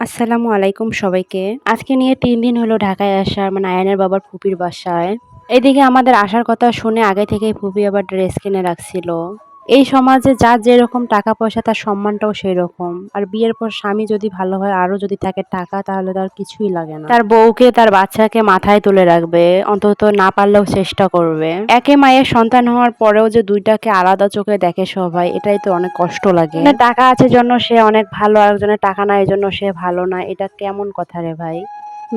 আসসালামু আলাইকুম সবাইকে। আজকে নিয়ে ৩ দিন হলো ঢাকায় আসার আয়ানের বাবার ফুপির বাসায়। এদিকে আমাদের আসার কথা শুনে আগে থেকেই ফুপি আবার ড্রেস কিনে রাখছিল। এই সমাজে যার যেরকম টাকা পয়সা তার সম্মানটাও সেরকম। আর বিয়ের পর স্বামী যদি ভালো হয় আরো যদি থাকে টাকা তাহলে তার কিছুই লাগে না। তার বউকে তার বাচ্চাকে মাথায় তুলে রাখবে, অন্তত না পারলেও চেষ্টা করবে। একে মায়ের সন্তান হওয়ার পরেও যে দুইটাকে আলাদা চোখে দেখে সবাই, এটাই তো অনেক কষ্ট লাগে। টাকা আছে জন্য সে অনেক ভালো, আরেকজনের টাকা নাই জন্য সে ভালো না, এটা কেমন কথা রে ভাই?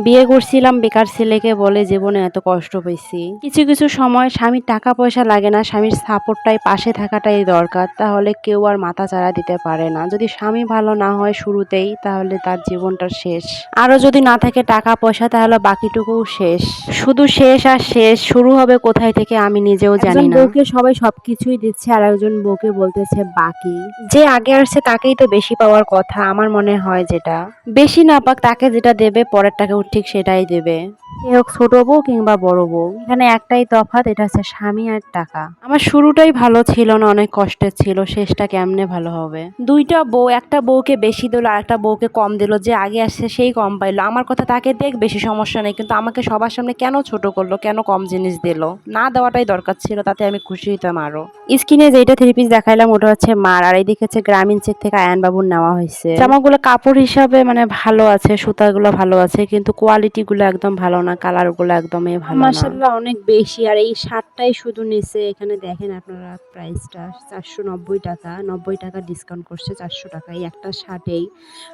বিয়ে করছিলাম বেকার ছেলেকে বলে জীবনে এত কষ্ট পেয়েছি। কিছু কিছু সময় স্বামীর টাকা পয়সা লাগে না, স্বামীর সাপোর্টটাই পাশে থাকাটাই দরকার, তাহলে কেউ আর মাথা চাড়া দিতে পারে না। যদি স্বামী ভালো না হয় শুরুতেই, তাহলে তার জীবনটা শেষ। আরো যদি না থাকে টাকা পয়সা তাহলে বাকিটুকুও শেষ। শুধু শেষ আর শেষ, শুরু হবে কোথায় থেকে আমি নিজেও জানি না। বউকে সবাই সবকিছুই দিচ্ছে আর একজন বউকে বলতেছে বাকি। যে আগে আসছে তাকেই তো বেশি পাওয়ার কথা, আমার মনে হয়। যেটা বেশি না পাক তাকে যেটা দেবে পরেরটাকেও ঠিক সেটাই দেবে। সে হোক ছোট বউ কিংবা বড় বউ, এখানে একটাই তফাৎ, এটা হচ্ছে স্বামী আর টাকা। আমার শুরুটাই ভালো ছিল না, অনেক কষ্টের ছিল, শেষটা কেমনে ভালো হবে? দুইটা বউ, একটা বউকে বেশি দিল আর একটা বউকে কম দিল। যে আগে আসছে সেই কম পাইলো। আমার কথা তাকে দেখ, বেশি সমস্যা নেই, কিন্তু আমাকে সবার সামনে কেন ছোট করলো, কেন কম জিনিস দিল? না দেওয়াটাই দরকার ছিল, তাতে আমি খুশি হইতাম আরো। স্কিনে যেটা থ্রি পিস দেখাইলাম ওটা হচ্ছে মার, আর এইদিকে হচ্ছে গ্রামীণ চেক থেকে আয়ান বাবুর নেওয়া হয়েছে। জামাগুলো কাপড় হিসাবে ভালো আছে, সুতাগুলো ভালো আছে, কিন্তু কোয়ালিটি গুলো একদম ভালো না, কালার গুলো একদমই ভালো না। মাশাআল্লাহ অনেক বেশি। আর এই শার্টটাই শুধু নিচে, এখানে দেখেন আপনারা প্রাইসটা 490 টাকা, 90 টাকা ডিসকাউন্ট করছে, 400 টাকা এই একটা শার্টেই।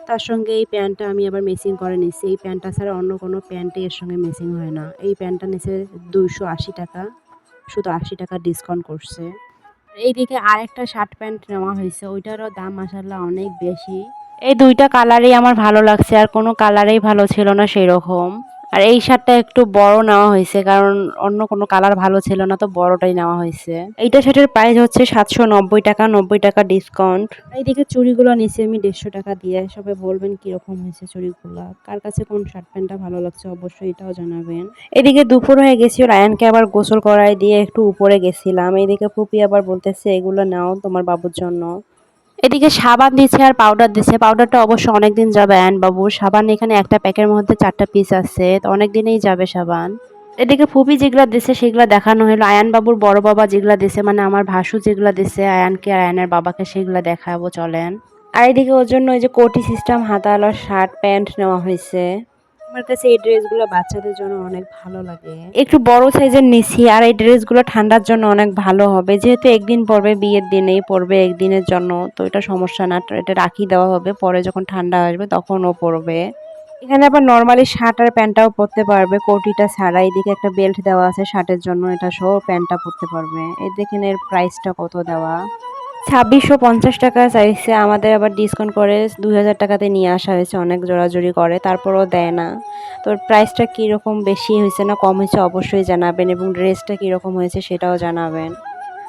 তার সঙ্গে এই প্যান্টটা আমি আবার মেসিং করে নিচ্ছি। এই প্যান্টটা ছাড়া অন্য কোনো প্যান্টই এর সঙ্গে মেসিং হয় না। এই প্যান্টটা নিচে 280 টাকা, শুধু 80 টাকা ডিসকাউন্ট করছে। এইদিকে আরেকটা শার্ট প্যান্ট নেওয়া হয়েছে, ওইটারও দাম মাশাআল্লাহ অনেক বেশি। এই দুইটা কালারই আমার ভালো লাগছে, আর কোনো কালারেই ভালো ছিল না সেই রকম। আর এই শার্টটা একটু বড় নেওয়া হয়েছে, কারণ অন্য কোনো কালার ভালো ছিল না, তো বড়টাই নেওয়া হয়েছে। এইটা শার্টের প্রাইস হচ্ছে 790 টাকা, 90 টাকা ডিসকাউন্ট। এইদিকে চুড়িগুলো নিচে আমি 150 টাকা দিয়ে। সবাই বলবেন কিরকম হয়েছে চুড়িগুলা, কার কাছে কোন শার্ট প্যান্টটা ভালো লাগছে অবশ্যই এটাও জানাবেন। এদিকে দুপুর হয়ে গেছিল, রায়ানকে আবার গোসল করায় দিয়ে একটু উপরে গেছিলাম। এইদিকে ফুপি আবার বলতেছে এগুলো নাও তোমার বাবুর জন্য। এদিকে সাবান দিচ্ছে আর পাউডার দিচ্ছে। পাউডারটা অবশ্য অনেকদিন যাবে আয়ন বাবুর। সাবান এখানে একটা প্যাকের মধ্যে 4টা পিস আছে, তো অনেক দিনেই যাবে সাবান। এদিকে ফুপি যেগুলা দিছে সেগুলা দেখানো হলো। আয়ান বাবুর বড় বাবা যেগুলা দিছে, আমার ভাসু যেগুলা দিছে আয়ানকে আর আয়ানের বাবাকে, সেগুলা দেখাবো চলেন। আর এদিকে ওর জন্য ওই যে কোটি সিস্টেম হাতাওয়ালা শার্ট প্যান্ট নেওয়া হয়েছে। আমার কাছে এই ড্রেসগুলো বাচ্চাদের জন্য অনেক ভালো লাগে। একটু বড় সাইজের নিছি, আর এই ড্রেসগুলো ঠান্ডার জন্য অনেক ভালো হবে, যেহেতু একদিন পরবে, বিয়ের দিনেই পরবে একদিনের জন্য, তো এটা সমস্যা না, এটা রাখি দেওয়া হবে, পরে যখন ঠান্ডা আসবে তখন ও পরবে। এখানে আবার নর্মালি শার্ট আর প্যান্টটাও পরতে পারবে, কোটিটা ছাড়া। এদিকে একটা বেল্ট দেওয়া আছে শার্টের জন্য, এটা সহ প্যান্টটা পরতে পারবে। এই দেখেন এর প্রাইসটা কত দেওয়া, 2650 টাকা চাইছে। আমাদের আবার ডিসকাউন্ট করে 2000 টাকাতে নিয়ে আসা হয়েছে, অনেক জোরাজুরি করে, তারপরও দেয় না। তো প্রাইসটা কীরকম বেশি হয়েছে না কম হয়েছে অবশ্যই জানাবেন, এবং ড্রেসটা কীরকম হয়েছে সেটাও জানাবেন।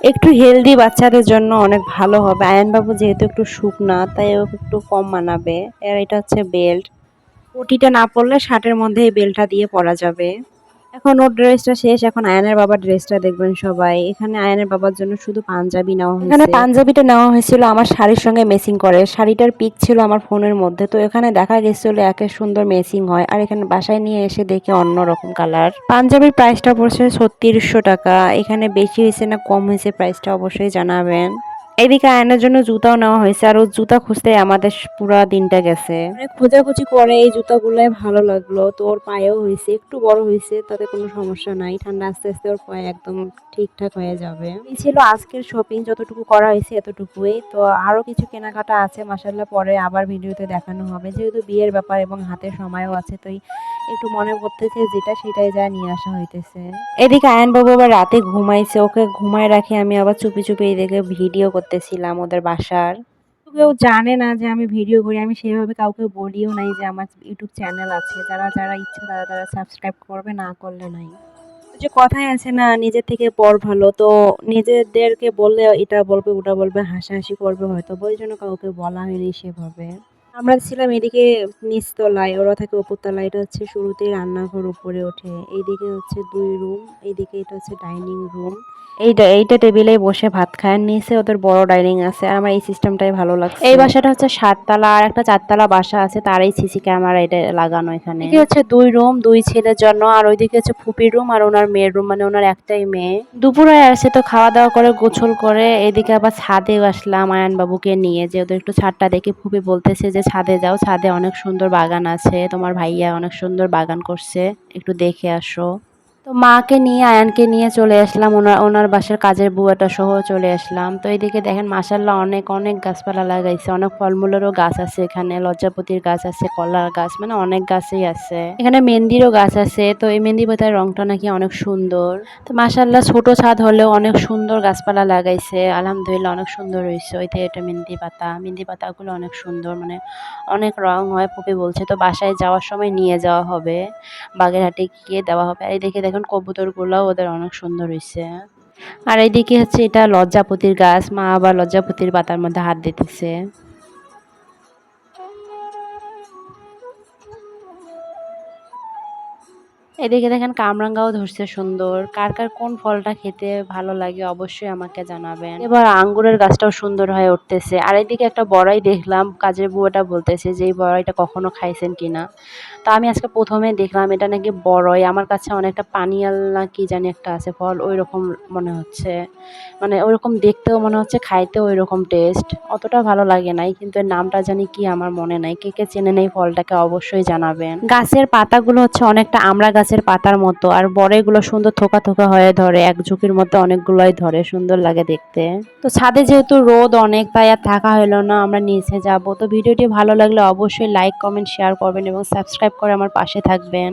একটু হেলদি বাচ্চাদের জন্য অনেক ভালো হবে। আয়ানবাবু যেহেতু একটু শুকনা, তাই ও একটু কম মানাবে। আর এটা হচ্ছে বেল্ট, কোটিটা না পরলে শার্টের মধ্যে এই বেল্টটা দিয়ে পরা যাবে। এখন ওর ড্রেসটা শেষ, এখন আয়ানের বাবার ড্রেসটা দেখবেন সবাই। এখানে আয়ানের বাবার জন্য শুধু পাঞ্জাবি নেওয়া হয়েছে। এখানে পাঞ্জাবিটা নেওয়া হয়েছিল আমার শাড়ির সঙ্গে ম্যাচিং করে। শাড়িটার পিক ছিল আমার ফোনের মধ্যে, তো এখানে দেখা গেছিল একে সুন্দর ম্যাচিং হয়, আর এখানে বাসায় নিয়ে এসে দেখে অন্য রকম কালার। পাঞ্জাবির প্রাইসটা পড়ছে 3600 টাকা। এখানে বেশি হয়েছে না কম হয়েছে প্রাইসটা অবশ্যই জানাবেন। এদিকে আয়নার জন্য জুতাও নেওয়া হয়েছে, আর ও জুতা খুঁজতে আমাদের পুরা দিনটা গেছে। খোঁজাখুঁজি করে এই জুতাগুলাই ভালো লাগলো, তো ওর পায়েও হয়েছে, একটু বড় হয়েছে, তাতে কোনো সমস্যা নাই। ঠান্ডা আস্তে আস্তে ওর পায়ে একদম ঠিকঠাক হয়ে যাবে। এই ছিল আজকের শপিং, যতটুকু করা হয়েছে এতটুকুই। তো আরো কিছু কেনাকাটা আছে মাশাআল্লাহ, পরে আবার ভিডিওতে দেখানো হবে, যেহেতু বিয়ের ব্যাপার এবং হাতে সময়ও আছে, তো একটু মনে করতেছে যেটা সেটাই যা নিয়ে আসা হইতেছে। এদিকে আয়ন বাবু আবার রাতে ঘুমাইছে, ওকে ঘুমায় রাখি আমি আবার চুপি চুপি এদিকে ভিডিও করতেছিলাম ওদের বাসার। কেউ জানে না যে আমি ভিডিও করি, আমি সেভাবে কাউকে বলিও নাই যে আমার ইউটিউব চ্যানেল আছে। যারা যারা ইচ্ছা তারা তারা সাবস্ক্রাইব করবে, না করলে নাই। ওই যে কথাই আছে না, নিজের থেকে পর ভালো, তো নিজেদেরকে বললে এটা বলবে ওটা বলবে, হাসাহাসি করবে হয়তো, ওই জন্য কাউকে বলা হয়নি সেভাবে। আমরা ছিলাম এদিকে নিচতলায়, ওরা থাকে উপরতলায়। এটা হচ্ছে শুরুতেই রান্নাঘর, উপরে ওঠে। এইদিকে হচ্ছে ২ রুম, এইদিকে এটা হচ্ছে ডাইনিং রুম। এইটা টেবিলেই বসে ভাত খায়। নিচে ওদের বড় ডাইনিং আছে। আর আমার এই সিস্টেমটাই ভালো লাগছে। এই বাসাটা হচ্ছে ৭ তলা, আর একটা ৪ তলা বাসা আছে, তারই সিসি ক্যামেরা এটা লাগানো এখানে। এদিকে হচ্ছে ২ রুম, ২ ছেলের জন্য। আর ওইদিকে হচ্ছে ফুপির রুম আর ওনার মেয়ের রুম, মানে ওনার একটাই মেয়ে। দুপুরে আসে তো খাওয়া দাওয়া করে গোসল করে এদিকে আবার ছাদেও আসলাম আয়ান বাবুকে নিয়ে, যে ওদের একটু ছাদটা দেখে ফুপি বলতেছে যে ছাদে যাও, ছাদে অনেক সুন্দর বাগান আছে, তোমার ভাইয়া অনেক সুন্দর বাগান করছে, একটু দেখে আসো। তো মাকে নিয়ে আয়ানকে নিয়ে চলে আসলাম, ওনার বাসার কাজের বুয়াটা সহ চলে আসলাম। তো এইদিকে দেখেন মাশাআল্লাহ অনেক অনেক গাছপালা লাগাইছে, অনেক ফলমূলেরও গাছ আছে এখানে, লজ্জাপতির গাছ আছে, কলার গাছ, মানে অনেক গাছই আছে এখানে। মেহেন্দিরও গাছ আছে। তো এই মেহেন্দি পাতার রংটা নাকি অনেক সুন্দর। তো মাশাআল্লাহ ছোট ছাদ হলেও অনেক সুন্দর গাছপালা লাগাইছে, আলহামদুলিল্লাহ অনেক সুন্দর হয়েছে। ওইতে এটা মেহেন্দি পাতাগুলো অনেক সুন্দর, মানে অনেক রং হয় ফুপি বলছে। তো বাসায় যাওয়ার সময় নিয়ে যাওয়া হবে, বাগেরহাটে গিয়ে দেওয়া হবে। আর এইদিকে দেখুন কবুতরগুলোও ওদের অনেক সুন্দর হয়েছে। আর এইদিকে হচ্ছে এটা লজ্জাপতির গাছ, মা আবার লজ্জাপতির পাতার মধ্যে হাত দিতেছে। এদিকে দেখেন কামরাঙ্গাও ধরছে সুন্দর। কার কার কোন ফলটা খেতে ভালো লাগে অবশ্যই আমাকে জানাবেন। এবার আঙ্গুরের গাছটাও সুন্দর হয়ে উঠতেছে। আর এদিকে একটা বড়াই দেখলাম, কাজের বুয়াটা বলতেছে যে এই বড়াইটা কখনো খাইছেন কিনা। তো আমি আজকে প্রথমে দেখলাম, এটা নাকি বড়ই। আমার কাছে অনেকটা পানিয়াল না কি জানি একটা আছে ফল, ওই রকম মনে হচ্ছে, মানে ওইরকম দেখতেও মনে হচ্ছে, খাইতেও ওই রকম টেস্ট। অতটা ভালো লাগে নাই, কিন্তু এর নামটা জানি কি আমার মনে নাই। কে কে চেনে নেই ফলটাকে অবশ্যই জানাবেন। গাছের পাতাগুলো হচ্ছে অনেকটা আমড়া গাছের পাতার মতো, আর বড়ইগুলো সুন্দর থোকা থোকা হয়ে ধরে, এক ঝুঁকির মধ্যে অনেকগুলোই ধরে, সুন্দর লাগে দেখতে। তো ছাদে যেহেতু রোদ অনেক, তাই আর থাকা হলো না, আমরা নিচে যাব। তো ভিডিওটি ভালো লাগলে অবশ্যই লাইক কমেন্ট শেয়ার করবেন এবং সাবস্ক্রাইব করে আমার পাশে থাকবেন।